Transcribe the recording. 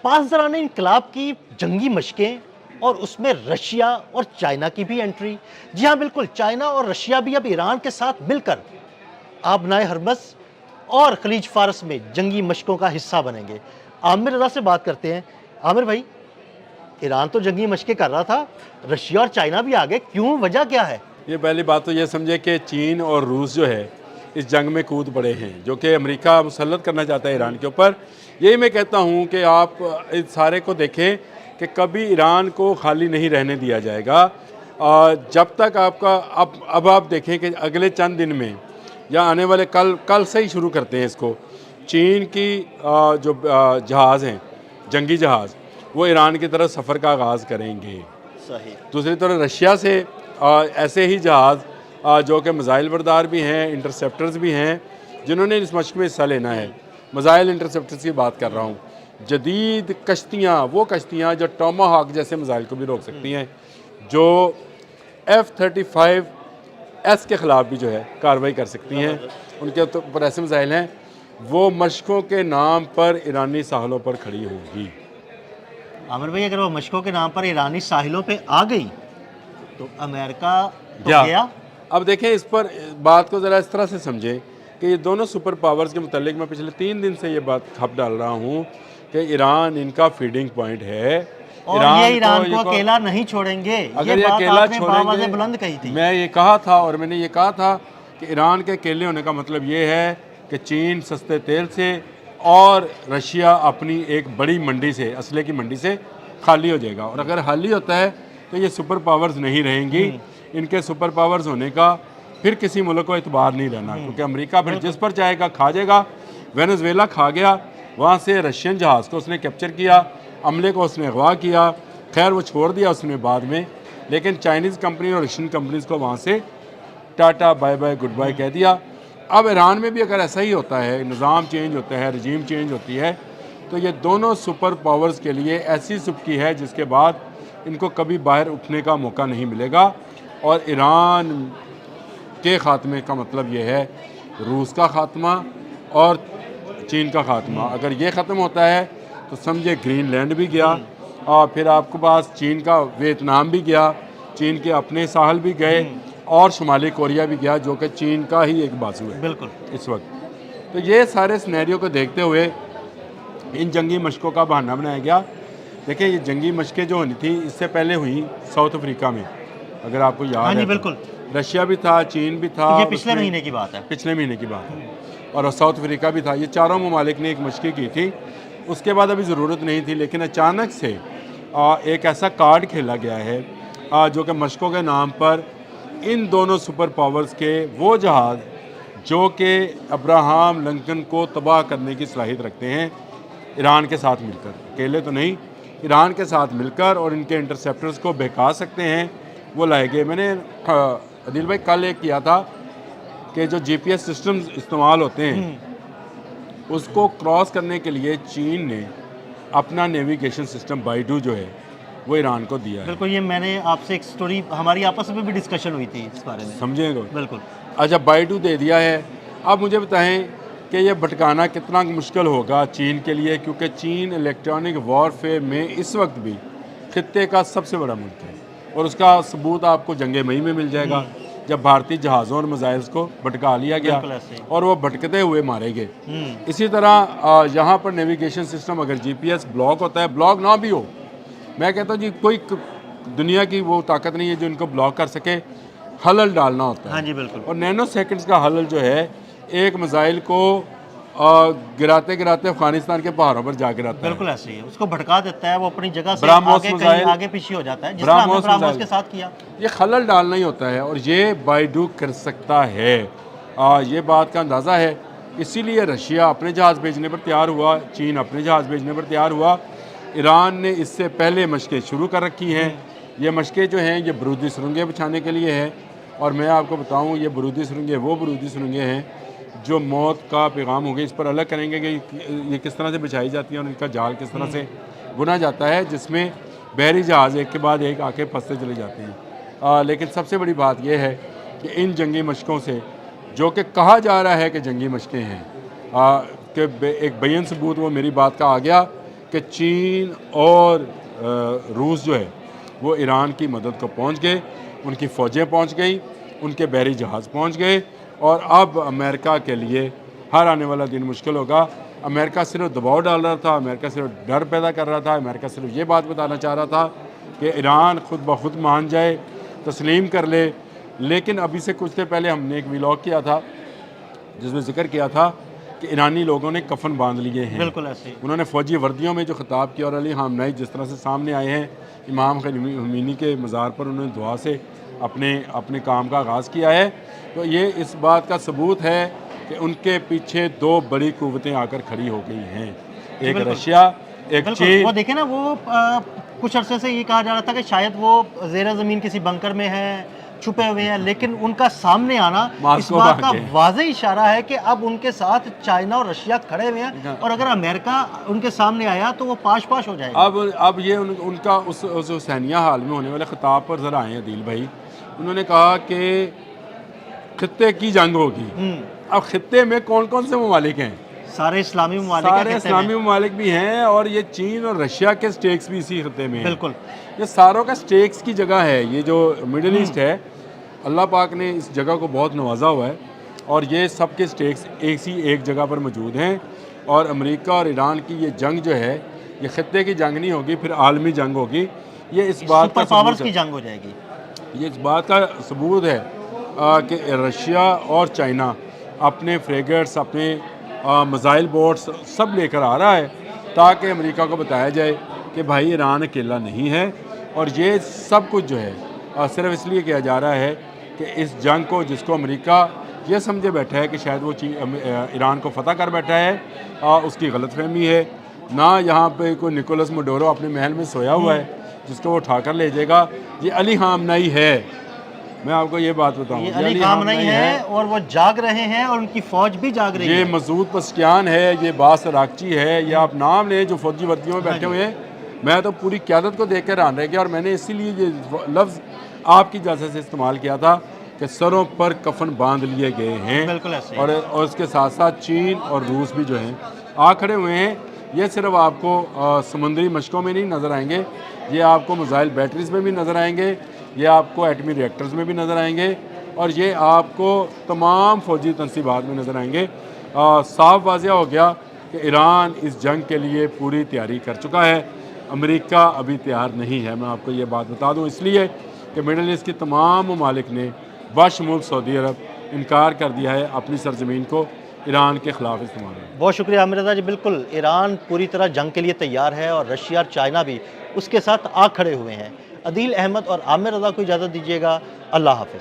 पासदारान इनकलाब की जंगी मशकें और उसमें रशिया और चाइना की भी एंट्री। जी हाँ, बिल्कुल, चाइना और रशिया भी अब ईरान के साथ मिलकर आबनाए हरमस और खलीज फारस में जंगी मशकों का हिस्सा बनेंगे। आमिर रजा से बात करते हैं। आमिर भाई, ईरान तो जंगी मशकें कर रहा था, रशिया और चाइना भी आ गए, क्यों, वजह क्या है? ये पहली बात तो ये समझे कि चीन और रूस जो है इस जंग में कूद पड़े हैं, जो कि अमेरिका मुसल्लत करना चाहता है ईरान के ऊपर। यही मैं कहता हूँ कि आप इस सारे को देखें कि कभी ईरान को खाली नहीं रहने दिया जाएगा। जब तक आपका अब आप देखें कि अगले चंद दिन में या आने वाले कल से ही शुरू करते हैं इसको, चीन की जो जहाज़ हैं, जंगी जहाज़, वो ईरान की तरफ सफ़र का आगाज़ करेंगे। सही। दूसरी तरफ रशिया से ऐसे ही जहाज़ जो कि मिज़ाइल बरदार भी हैं, इंटरसेप्टर्स भी हैं, जिन्होंने इस मशक में हिस्सा लेना है। मिज़ाइल इंटरसेप्टर्स की बात कर रहा हूँ। जदीद कश्तियाँ, वो कश्तियाँ जो टोमाहॉक जैसे मिज़ाइल को भी रोक सकती हैं, जो F-35S के ख़िलाफ़ भी जो है कार्रवाई कर सकती हैं। उनके ऊपर ऐसे मिज़ाइल हैं, वो मशकों के नाम पर ईरानी साहलों पर खड़ी होगी। आमिर भाई, अगर वो मशकों के नाम पर ईरानी साहिलों पे आ गई तो अमेरिका तो गया। अब देखें, इस पर बात को ज़रा इस तरह से समझें कि ये दोनों सुपर पावर्स के मुतालिक मैं पिछले 3 दिन से ये बात खप डाल रहा हूँ कि ईरान इनका फीडिंग पॉइंट है। और ये ईरान को अकेला नहीं छोड़ेंगे। अगर ये अकेला छोड़ेंगे, बुलंद कही थी, मैं ये कहा था, और मैंने ये कहा था कि ईरान के अकेले होने का मतलब ये है कि चीन सस्ते तेल से और रशिया अपनी एक बड़ी मंडी से, असले की मंडी से खाली हो जाएगा। और अगर खाली होता है तो ये सुपर पावर्स नहीं रहेंगी। इनके सुपर पावर्स होने का फिर किसी मुल्क को एतबार नहीं रहना, क्योंकि अमेरिका फिर जिस पर चाहेगा खा जाएगा। वेनेजुएला खा गया, वहाँ से रशियन जहाज़ को उसने कैप्चर किया, अमले को उसने अगवा किया, खैर वो छोड़ दिया उसने बाद में, लेकिन चाइनीज़ कंपनी और रशियन कंपनीज़ को वहाँ से टाटा बाय बाय गुड बाय कह दिया। अब ईरान में भी अगर ऐसा ही होता है, निज़ाम चेंज होता है, रजीम चेंज होती है, तो ये दोनों सुपर पावर्स के लिए ऐसी सुबकी है जिसके बाद इनको कभी बाहर उठने का मौका नहीं मिलेगा। और ईरान के ख़ात्मे का मतलब ये है रूस का ख़ात्मा और चीन का ख़ात्मा। अगर ये ख़त्म होता है तो समझे ग्रीनलैंड भी गया, और फिर आपके पास चीन का वियतनाम भी गया, चीन के अपने साहल भी गए, और शुमाली कोरिया भी गया, जो कि चीन का ही एक बाजू है बिल्कुल इस वक्त। तो ये सारे सिनेरियो को देखते हुए इन जंगी मशकों का बहाना बनाया गया। देखिए, ये जंगी मशकें जो होनी थी इससे पहले हुई साउथ अफ्रीका में, अगर आपको याद है। बिल्कुल, रशिया भी था, चीन भी था, ये पिछले महीने की बात है, पिछले महीने की बात है, और साउथ अफ्रीका भी था। ये चारों ममालिक ने एक मशक़ी की थी। उसके बाद अभी ज़रूरत नहीं थी, लेकिन अचानक से एक ऐसा कार्ड खेला गया है जो कि मशकों के नाम पर इन दोनों सुपर पावर्स के वो जहाज़ जो कि अब्राहम लिंकन को तबाह करने की सलाहियत रखते हैं, ईरान के साथ मिलकर, अकेले तो नहीं, ईरान के साथ मिलकर, और इनके इंटरसेप्टर्स को बहका सकते हैं, वो लाए गए। मैंने अदिल भाई कल एक किया था कि जो GPS सिस्टम्स इस्तेमाल होते हैं उसको क्रॉस करने के लिए चीन ने अपना नेविगेशन सिस्टम बाइडू जो है वो ईरान को दिया है। बिल्कुल, ये मैंने आपसे एक स्टोरी, हमारी आपस में भी डिस्कशन हुई थी इस बारे में, समझेंगे। बिल्कुल। अच्छा, बाइडू दे दिया है। अब मुझे बताएं कि ये भटकाना कितना मुश्किल होगा चीन के लिए, क्योंकि चीन इलेक्ट्रॉनिक वॉरफेयर में इस वक्त भी खित्ते का सबसे बड़ा मुल्क है, और उसका सबूत आपको जंग मई में मिल जाएगा, जब भारतीय जहाज़ों और मिसाइल्स को भटका लिया गया और वो भटकते हुए मारे गए। इसी तरह यहाँ पर नेविगेशन सिस्टम, अगर GPS ब्लॉक होता है, ब्लॉक ना भी हो, मैं कहता हूँ जी कोई दुनिया की वो ताकत नहीं है जो इनको ब्लॉक कर सके। हलल डालना होता है। हाँ जी, बिल्कुल। और नैनो सेकंड्स का हलल जो है, एक मिसाइल को गिराते गिराते अफगानिस्तान के पहाड़ों पर जा गिराता है। बिल्कुल ऐसे ही है, उसको भटका देता है, वो अपनी जगह से आगे पीछे हो जाता है, जिस तरह हमने ब्राह्मोस के साथ किया। ये खलल डालना ही होता है, और ये बाइडू कर सकता है। ये बात का अंदाज़ा है, इसीलिए रशिया अपने जहाज़ भेजने पर तैयार हुआ, चीन अपने जहाज़ भेजने पर तैयार हुआ। ईरान ने इससे पहले मशक़ें शुरू कर रखी हैं। ये मशक़ें जो हैं ये बरूदी सुरंगें बिछाने के लिए है, और मैं आपको बताऊँ ये बरूदी सुरंगें वो बरूदी सुरंगें हैं जो मौत का पैगाम हो गए। इस पर अलग करेंगे कि ये किस तरह से बिछाई जाती है और इनका जाल किस तरह से बुना जाता है, जिसमें बहरी जहाज़ एक के बाद एक आके फंसते चले जाते हैं। लेकिन सबसे बड़ी बात यह है कि इन जंगी मशकों से, जो कि कहा जा रहा है कि जंगी मशकें हैं, कि एक बेयन सबूत वो मेरी बात का आ गया कि चीन और रूस जो है वो ईरान की मदद को पहुंच गए, उनकी फ़ौजें पहुंच गई, उनके बहरी जहाज़ पहुंच गए और अब अमेरिका के लिए हर आने वाला दिन मुश्किल होगा। अमेरिका सिर्फ दबाव डाल रहा था, अमेरिका सिर्फ डर पैदा कर रहा था, अमेरिका सिर्फ ये बात बताना चाह रहा था कि ईरान खुद ब खुद मान जाए, तस्लीम कर ले। लेकिन अभी से कुछ देर पहले हमने एक व्लॉग किया था जिसमें जिक्र किया था कि ईरानी लोगों ने कफन बांध लिए हैं। बिल्कुल ऐसे ही। उन्होंने फ़ौजी वर्दियों में जो खिताब किया और अली ख़ामनेई जिस तरह से सामने आए हैं, इमाम ख़मीनी के मज़ार पर उन्होंने दुआ से अपने काम का आगाज़ किया है, तो ये इस बात का सबूत है कि उनके पीछे दो बड़ी कुव्वतें आकर खड़ी हो गई हैं, एक बिल्कुल। रशिया, एक बिल्कुल, चीन। वो देखे ना, वो कुछ अरसे से ये कहा जा रहा था कि शायद वो ज़ेर ज़मीन किसी बंकर में हैं, छुपे हुए हैं, लेकिन उनका सामने आना इस मास्को बात का भागे। वाज़ेह इशारा है कि अब उनके साथ चाइना और रशिया खड़े हुए हैं, और अगर अमेरिका उनके सामने आया तो वो पाश-पाश हो जाएगा। अब ये उनका उस हुसैनिया हाल में होने वाले खिताब पर ज़रा आए अदील भाई। उन्होंने कहा कि खित्ते की जंग होगी। अब खित्ते में कौन कौन से ममालिक हैं? सारे इस्लामी ममालिक हैं सारे खित्ते इस्लामी में। ममालिक भी हैं और ये चीन और रशिया के स्टेक्स भी इसी खित्ते में हैं। बिल्कुल। ये सारों का स्टेक्स की जगह है। ये जो मिडिल ईस्ट है, अल्लाह पाक ने इस जगह को बहुत नवाजा हुआ है और ये सब के स्टेक्स एक जगह पर मौजूद हैं। और अमेरिका और ईरान की ये जंग जो है, ये खित्ते की जंग नहीं होगी, फिर आलमी जंग होगी। ये इस बात का सुपर पावर्स सबूत की है, जंग हो जाएगी। ये इस बात का सबूत है कि रशिया और चाइना अपने फ्रेगेट्स, अपने मिसाइल बोट्स सब लेकर आ रहा है ताकि अमेरिका को बताया जाए कि भाई ईरान अकेला नहीं है। और ये सब कुछ जो है सिर्फ इसलिए किया जा रहा है कि इस जंग को, जिसको अमेरिका ये समझे बैठा है कि शायद वो ईरान को फतह कर बैठा है, उसकी गलतफहमी है। ना यहाँ पे कोई निकोलस मडोरो अपने महल में सोया हुआ है जिसको वो उठाकर ले जाएगा। ये अली ख़ामनेई है, मैं आपको ये बात बताऊँ, ये अली ख़ामनेई है और वो जाग रहे हैं और उनकी फ़ौज भी जाग रही ये है। मसूद पस्कियान है, ये बास अरागची है, ये आप नाम लें जो फौजी वर्दियों में बैठे हुए हैं। मैं तो पूरी क़यादत को देख कर हैरान रह गया और मैंने इसीलिए ये लफ्ज़ आपकी इजाज़त से इस्तेमाल किया था कि सरों पर कफन बांध लिए गए हैं। बिल्कुल ऐसे ही। और उसके साथ साथ चीन और रूस भी जो हैं आ खड़े हुए हैं। ये सिर्फ आपको समुद्री मशकों में नहीं नज़र आएंगे, ये आपको मिसाइल बैटरीज में भी नज़र आएंगे, ये आपको एटमी रिएक्टर्स में भी नज़र आएंगे और ये आपको तमाम फ़ौजी तनसीबात में नज़र आएंगे। साफ वाज़िया हो गया कि ईरान इस जंग के लिए पूरी तैयारी कर चुका है, अमेरिका अभी तैयार नहीं है। मैं आपको ये बात बता दूँ इसलिए कि मिडल ईस्ट की तमाम ममालिक ने बशमुल सऊदी अरब इनकार कर दिया है अपनी सरजमीन को ईरान के ख़िलाफ़ इस्तेमाल करने। बहुत शुक्रिया आमिर रज़ा जी। बिल्कुल, ईरान पूरी तरह जंग के लिए तैयार है और रशिया और चाइना भी उसके साथ आ खड़े हुए हैं। अदील अहमद और आमिर रज़ा को इजाज़त दीजिएगा। अल्लाह हाफ़िज़।